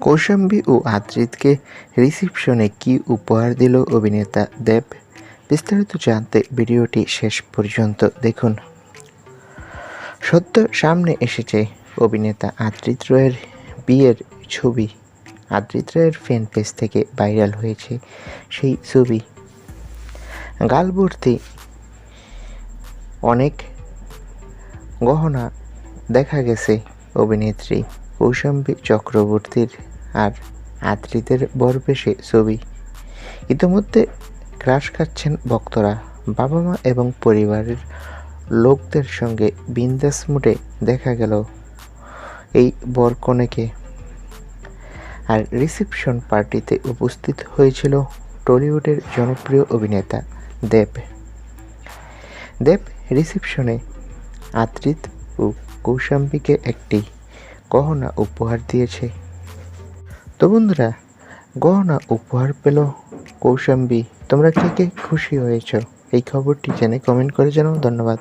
কৌশাম্বী ও আদ্রিতকে রিসেপশনে কী উপহার দিল অভিনেতা দেব? বিস্তারিত জানতে ভিডিওটি শেষ পর্যন্ত দেখুন। সদ্য সামনে এসেছে অভিনেতা আদ্রিত রয়ের বিয়ের ছবি। আদ্রিত রয়ের ফ্যান পেজ থেকে ভাইরাল হয়েছে সেই ছবি। গালভর্তি অনেক গহনা দেখা গেছে অভিনেত্রী কৌশাম্বী চক্রবর্তীর আর আদ্রিতের বরবেশে ছবি। ইতিমধ্যে ক্রাশ খাচ্ছেন ভক্তরা। বাবা মা এবং পরিবারের লোকদের সঙ্গে বিন্দাস মুডে দেখা গেল এই বরকনেকে। আর রিসেপশন পার্টিতে উপস্থিত হয়েছিল টলিউডের জনপ্রিয় অভিনেতা দেব। রিসেপশনে আদ্রিত ও কৌশাম্বীকে একটি গহনা উপহার দিয়েছে। তো বন্ধুরা, গহনা উপহার পেল কৌশাম্বী। তোমরা কে কে খুশি হয়েছ এই খবরটি জেনে কমেন্ট করে জানাও। ধন্যবাদ।